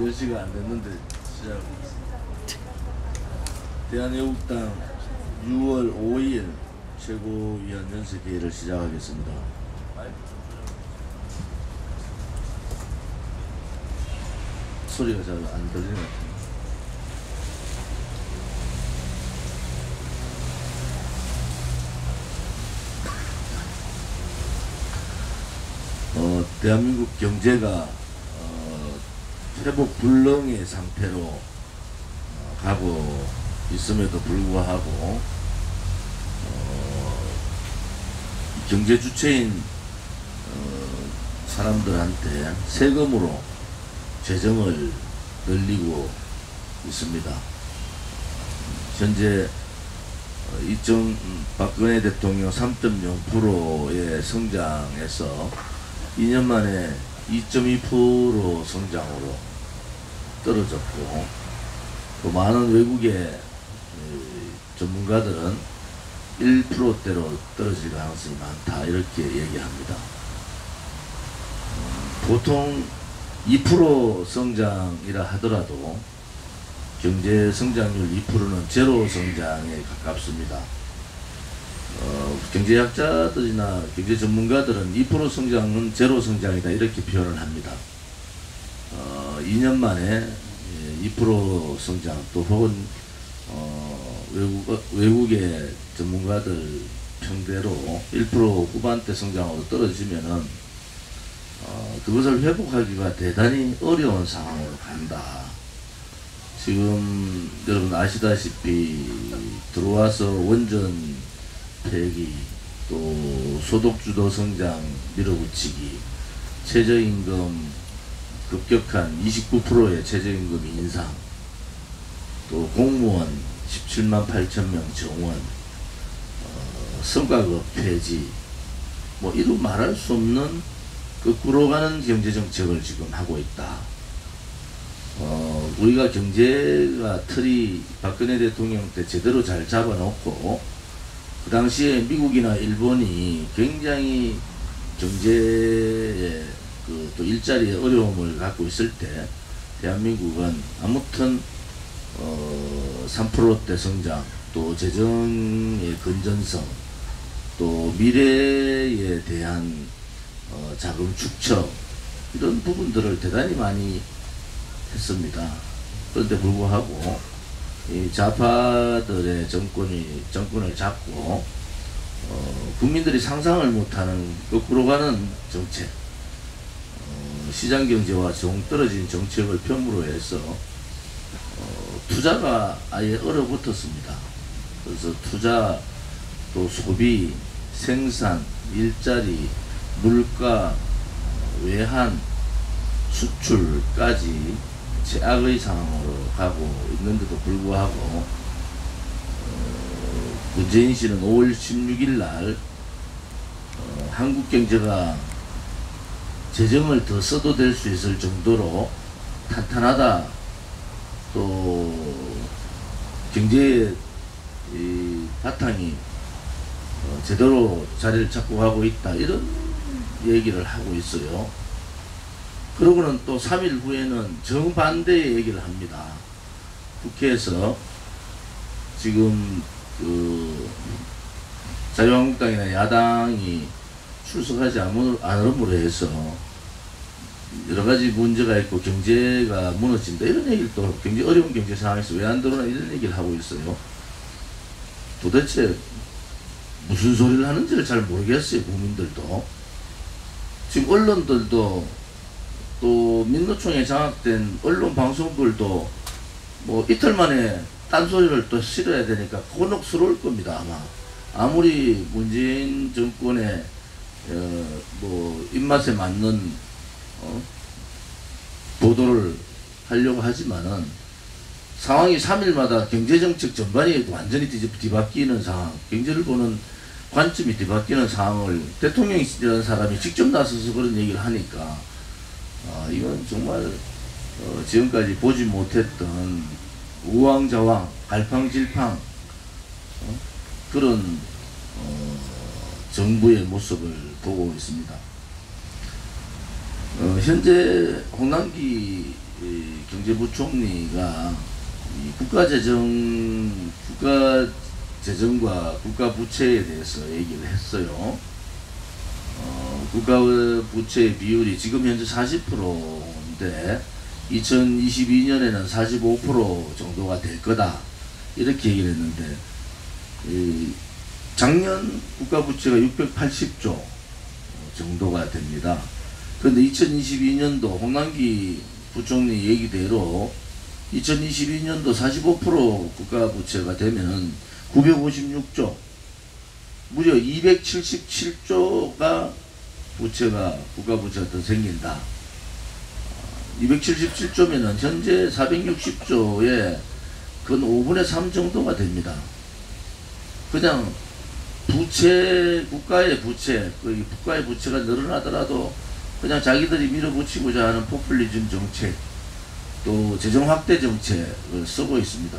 10시가 안 됐는데 시작하겠습니다. 대한애국당 6월 5일 최고위원 연설회의를 시작하겠습니다. 소리가 잘 안 들리는 것 같아요. 대한민국 경제가 회복 불능의 상태로 가고 있음에도 불구하고 경제 주체인 사람들한테 세금으로 재정을 늘리고 있습니다. 현재 박근혜 대통령 3.0%의 성장에서 2년 만에 2.2% 성장으로 떨어졌고, 또 많은 외국의 전문가들은 1%대로 떨어질 가능성이 많다, 이렇게 얘기합니다. 보통 2% 성장이라 하더라도 경제 성장률 2%는 제로 성장에 가깝습니다. 경제학자들이나 경제 전문가들은 2% 성장은 제로 성장이다, 이렇게 표현을 합니다. 2년 만에 2% 성장, 또 혹은 외국의 전문가들 평대로 1% 후반대 성장으로 떨어지면은 그것을 회복하기가 대단히 어려운 상황으로 간다. 지금 여러분 아시다시피 들어와서 원전 폐기, 또 소득주도 성장 밀어붙이기, 최저임금 급격한 29%의 최저임금 인상, 또 공무원 17만 8천 명 정원, 성과급 폐지, 뭐 이루 말할 수 없는 거꾸로 가는 경제정책을 지금 하고 있다. 우리가 경제가 틀이 박근혜 대통령 때 제대로 잘 잡아놓고, 그 당시에 미국이나 일본이 굉장히 경제에 또 일자리에 어려움을 갖고 있을 때 대한민국은 아무튼 3%대 성장, 또 재정의 건전성, 또 미래에 대한 자금 축적, 이런 부분들을 대단히 많이 했습니다. 그런데 불구하고 이 좌파들의 정권을 잡고 국민들이 상상을 못하는 거꾸로 가는 정책, 시장경제와 동떨어진 정책을 펴므로 해서 투자가 아예 얼어붙었습니다. 그래서 투자, 또 소비, 생산, 일자리, 물가, 외환, 수출까지 최악의 상황으로 가고 있는데도 불구하고 문재인 씨는 5월 16일 날 한국 경제가 재정을 더 써도 될 수 있을 정도로 탄탄하다, 또 경제의 바탕이 제대로 자리를 잡고 가고 있다, 이런 얘기를 하고 있어요. 그러고는 또 3일 후에는 정반대의 얘기를 합니다. 국회에서 지금 자유한국당이나 야당이 출석하지 않음으로 해서 여러가지 문제가 있고 경제가 무너진다, 이런 얘기를, 또 굉장히 어려운 경제 상황에서 왜 안 들어오나, 이런 얘기를 하고 있어요. 도대체 무슨 소리를 하는지를 잘 모르겠어요, 국민들도. 지금 언론들도, 또 민노총에 장악된 언론 방송들도 뭐 이틀 만에 딴소리를 또 실어야 되니까 곤혹스러울 겁니다. 아마 아무리 문재인 정권의 뭐 입맛에 맞는 보도를 하려고 하지만은 상황이 3일마다 경제정책 전반이 완전히 뒤바뀌는 상황, 경제를 보는 관점이 뒤바뀌는 상황을 대통령이라는 사람이 직접 나서서 그런 얘기를 하니까 이건 정말 지금까지 보지 못했던 우왕좌왕, 갈팡질팡 그런 정부의 모습을 보고 있습니다. 현재 홍남기 이 경제부총리가 이 국가재정과 국가부채에 대해서 얘기를 했어요. 국가부채 비율이 지금 현재 40%인데 2022년에는 45% 정도가 될 거다, 이렇게 얘기를 했는데, 작년 국가부채가 680조 정도가 됩니다. 그런데 2022년도 홍남기 부총리 얘기대로 2022년도 45% 국가부채가 되면 956조, 무려 277조가 국가부채가 더 생긴다. 277조면은 현재 460조의 근 5분의 3 정도가 됩니다. 그냥 국가의 부채가 늘어나더라도 그냥 자기들이 밀어붙이고자 하는 포퓰리즘 정책, 또 재정 확대 정책을 쓰고 있습니다.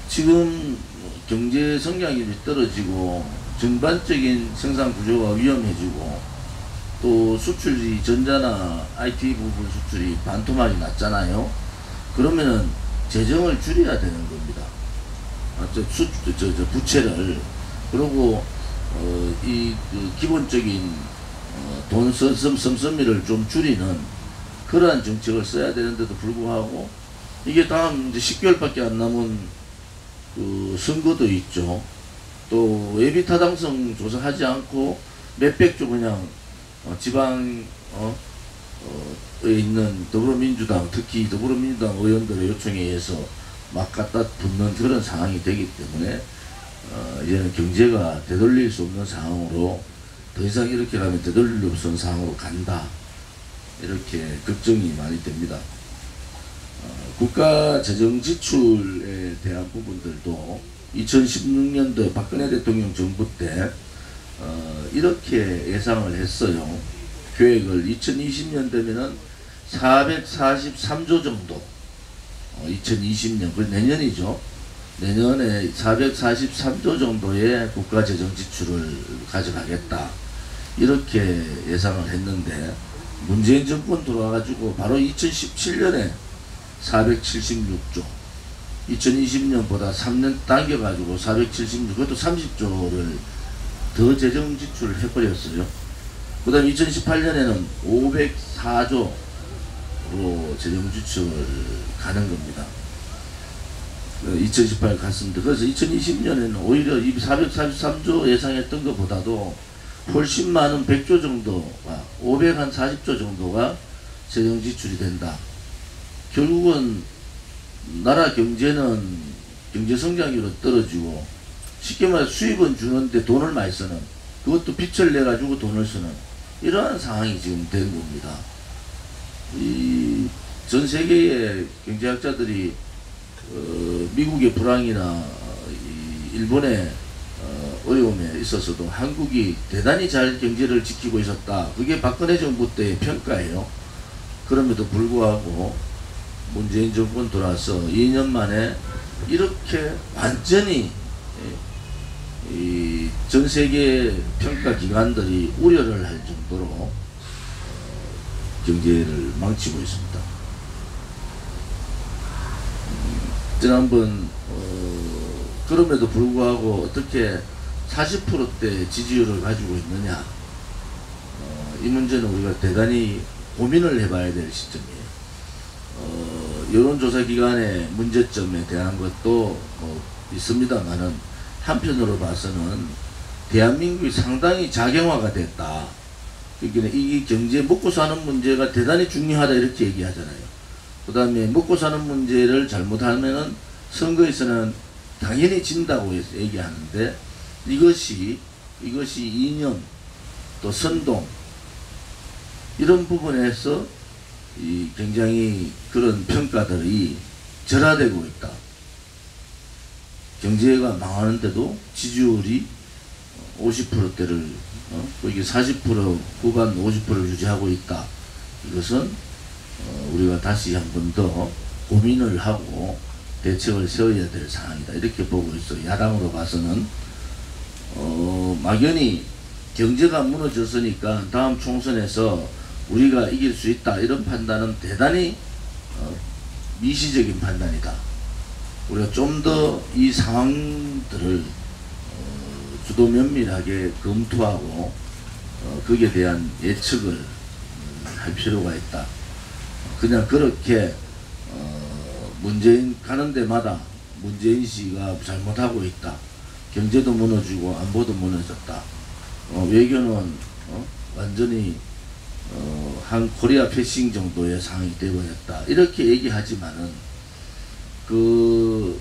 지금 경제 성장률이 떨어지고 전반적인 생산 구조가 위험해지고, 또 수출이 전자나 IT 부분 수출이 반토막이 났잖아요. 그러면은 재정을 줄여야 되는 겁니다. 부채를. 그리고 기본적인 돈 씀씀이를 좀 줄이는 그러한 정책을 써야 되는데도 불구하고, 이게 다음 이제 10개월밖에 안 남은 선거도 있죠. 또 예비 타당성 조사하지 않고 몇백조 그냥 지방에 있는 더불어민주당, 특히 더불어민주당 의원들의 요청에 의해서 막 갖다 붙는 그런 상황이 되기 때문에 이제는 경제가 되돌릴 수 없는 상황으로, 더 이상 이렇게 가면 되돌릴 수 없는 상황으로 간다, 이렇게 걱정이 많이 됩니다. 국가 재정 지출에 대한 부분들도 2016년도 박근혜 대통령 정부 때 이렇게 예상을 했어요. 계획을 2020년 되면은 443조 정도, 2020년, 그 내년이죠. 내년에 443조 정도의 국가 재정 지출을 가져가겠다, 이렇게 예상을 했는데, 문재인 정권 들어와가지고 바로 2017년에 476조, 2020년보다 3년 당겨가지고 476, 그것도 30조를 더 재정 지출을 해버렸어요. 그 다음 2018년에는 504조로 재정 지출을 가는 겁니다. 2018 갔습니다. 그래서 2020년에는 오히려 443조 예상했던 것보다도 훨씬 많은 100조 정도가, 540조 정도가 재정 지출이 된다. 결국은 나라 경제는 경제 성장률은 떨어지고, 쉽게 말해 수입은 주는데 돈을 많이 쓰는, 그것도 빚을 내 가지고 돈을 쓰는 이러한 상황이 지금 된 겁니다. 이 전 세계의 경제학자들이 미국의 불황이나 일본의 어려움에 있어서도 한국이 대단히 잘 경제를 지키고 있었다, 그게 박근혜 정부 때의 평가예요. 그럼에도 불구하고 문재인 정권 들어와서 2년 만에 이렇게 완전히 이 전 세계 평가 기관들이 우려를 할 정도로 경제를 망치고 있습니다. 지난번 그럼에도 불구하고 어떻게 40%대 지지율을 가지고 있느냐, 이 문제는 우리가 대단히 고민을 해봐야 될 시점이에요. 여론조사 기관의 문제점에 대한 것도 있습니다만은, 한편으로 봐서는 대한민국이 상당히 작용화가 됐다. 그러니까 이 경제 먹고 사는 문제가 대단히 중요하다, 이렇게 얘기하잖아요. 그 다음에 먹고 사는 문제를 잘못하면은 선거에서는 당연히 진다고 얘기하는데, 이것이 이념, 또 선동, 이런 부분에서 굉장히 그런 평가들이 절하되고 있다. 경제가 망하는데도 지지율이 50%대를 이게 40% 후반 50%를 유지하고 있다. 이것은 우리가 다시 한 번 더 고민을 하고 대책을 세워야 될 상황이다, 이렇게 보고 있어요. 야당으로 봐서는 막연히 경제가 무너졌으니까 다음 총선에서 우리가 이길 수 있다, 이런 판단은 대단히 미시적인 판단이다. 우리가 좀 더 이 상황들을 주도 면밀하게 검토하고 거기에 대한 예측을 할 필요가 있다. 그냥 그렇게 문재인 가는 데마다 문재인 씨가 잘못하고 있다. 경제도 무너지고 안보도 무너졌다. 외교는 완전히 한 코리아 패싱 정도의 상황이 되어버렸다. 이렇게 얘기하지만은 그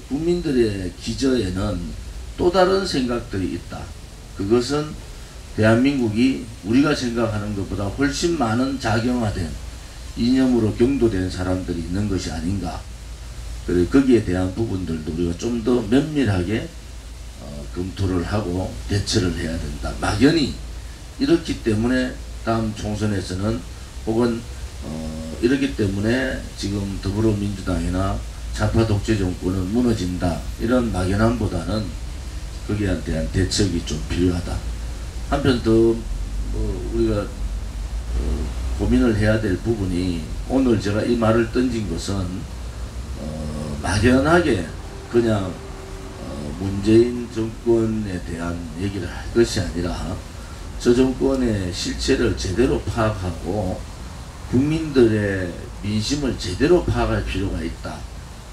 국민들의 기저에는 또 다른 생각들이 있다. 그것은 대한민국이 우리가 생각하는 것보다 훨씬 많은 작용화된 이념으로 경도된 사람들이 있는 것이 아닌가. 그리고 거기에 대한 부분들도 우리가 좀 더 면밀하게 검토를 하고 대처를 해야 된다. 막연히 이렇기 때문에 다음 총선에서는 혹은 이렇기 때문에 지금 더불어민주당이나 좌파 독재 정권은 무너진다. 이런 막연함보다는 거기에 대한 대책이 좀 필요하다. 한편 더 우리가 고민을 해야 될 부분이 오늘 제가 이 말을 던진 것은 막연하게 그냥 문재인 정권에 대한 얘기를 할 것이 아니라 저 정권의 실체를 제대로 파악하고 국민들의 민심을 제대로 파악할 필요가 있다.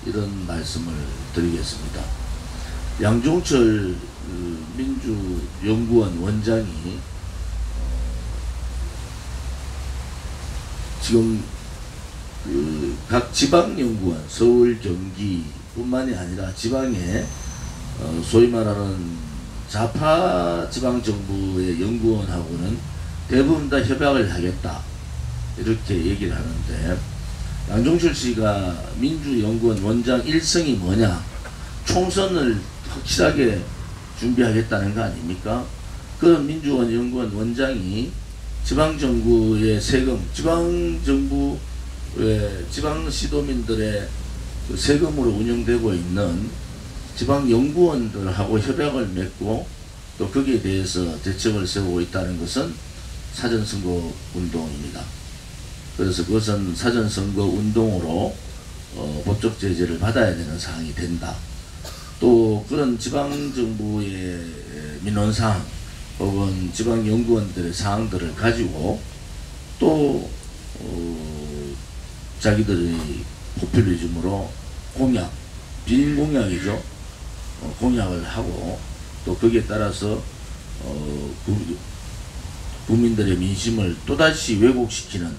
이런 말씀을 드리겠습니다. 양종철 민주연구원 원장이 지금 각 지방연구원, 서울, 경기 뿐만이 아니라 지방에 소위 말하는 좌파 지방정부의 연구원하고는 대부분 다 협약을 하겠다. 이렇게 얘기를 하는데, 양종철 씨가 민주연구원 원장 일성이 뭐냐? 총선을 확실하게 준비하겠다는 거 아닙니까? 그런 민주연구원 원장이 지방정부의 세금, 지방정부의 지방시도민들의 세금으로 운영되고 있는 지방연구원들하고 협약을 맺고 또 거기에 대해서 대책을 세우고 있다는 것은 사전선거 운동입니다. 그래서 그것은 사전선거 운동으로 법적 제재를 받아야 되는 사항이 된다. 또 그런 지방정부의 민원사항 혹은 지방연구원들의 사항들을 가지고 또 자기들의 포퓰리즘으로 공약, 비공약이죠. 공약을 하고 또 거기에 따라서 국민들의 민심을 또다시 왜곡시키는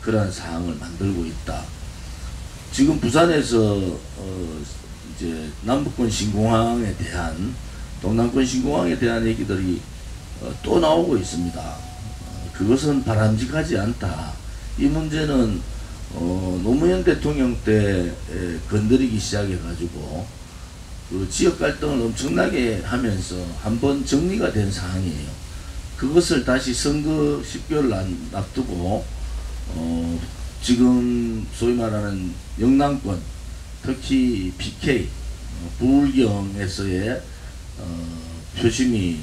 그러한 사항을 만들고 있다. 지금 부산에서 이제 남북권 신공항에 대한, 동남권 신공항에 대한 얘기들이 또 나오고 있습니다. 그것은 바람직하지 않다. 이 문제는 노무현 대통령 때 건드리기 시작해가지고 그 지역 갈등을 엄청나게 하면서 한번 정리가 된 사항이에요. 그것을 다시 선거 10개월 앞두고 지금 소위 말하는 영남권, 특히 PK 부울경에서의 표심이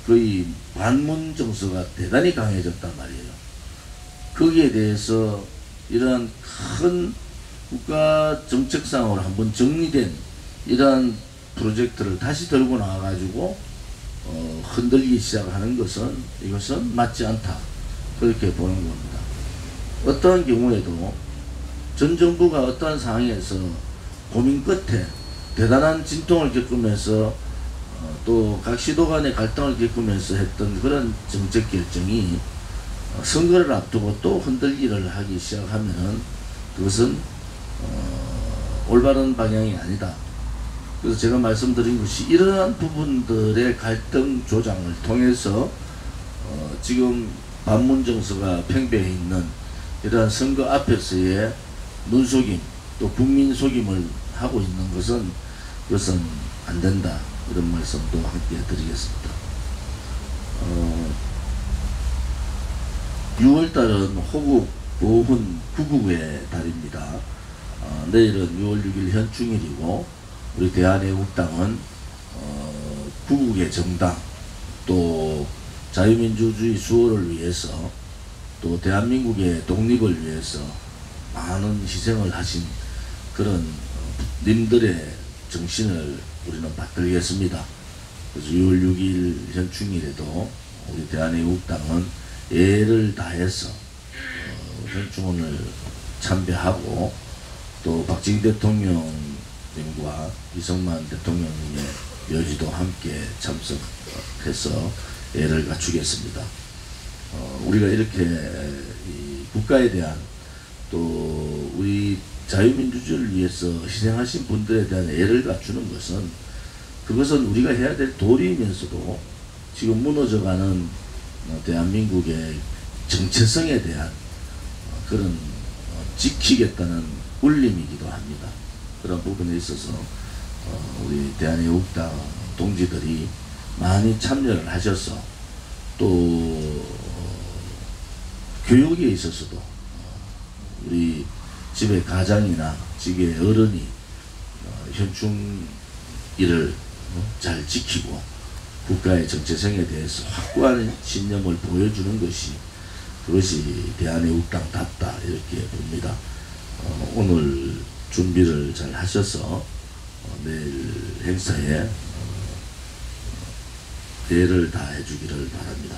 거의 반문 정서가 대단히 강해졌단 말이에요. 거기에 대해서 이러한 큰 국가 정책상으로 한번 정리된 이러한 프로젝트를 다시 들고 나와가지고 흔들기 시작하는 것은 이것은 맞지 않다. 그렇게 보는 겁니다. 어떠한 경우에도 전 정부가 어떠한 상황에서 고민 끝에 대단한 진통을 겪으면서 또 각 시도 간의 갈등을 겪으면서 했던 그런 정책 결정이 선거를 앞두고 또 흔들기를 하기 시작하면은 그것은 올바른 방향이 아니다. 그래서 제가 말씀드린 것이 이러한 부분들의 갈등 조장을 통해서 지금 반문 정서가 팽배해 있는 이러한 선거 앞에서의 눈속임 또 국민 속임을 하고 있는 것은 그것은 안 된다. 이런 말씀도 함께 드리겠습니다. 6월달은 호국, 보훈, 구국의 달입니다. 내일은 6월 6일 현충일이고 우리 대한애국당은 구국의 정당, 또 자유민주주의 수호를 위해서 또 대한민국의 독립을 위해서 많은 희생을 하신 그런 님들의 정신을 우리는 받들겠습니다. 그래서 6월 6일 현충일에도 우리 대한애국당은 애를 다해서 현충원을 참배하고 또 박정희 대통령님과 이승만 대통령님의 묘지도 함께 참석해서 애를 갖추겠습니다. 우리가 이렇게 이 국가에 대한 또 우리 자유민주주의를 위해서 희생하신 분들에 대한 애를 갖추는 것은 그것은 우리가 해야 될 도리이면서도 지금 무너져가는 대한민국의 정체성에 대한 그런 지키겠다는 울림이기도 합니다. 그런 부분에 있어서 우리 대한애국당 동지들이 많이 참여를 하셔서 또 교육에 있어서도 우리 집의 가장이나 집의 어른이 현충일을 잘 지키고 국가의 정체성에 대해서 확고한 신념을 보여주는 것이 그것이 대한애국당답다 이렇게 봅니다. 오늘 준비를 잘 하셔서 내일 행사에 대를 다해 주기를 바랍니다.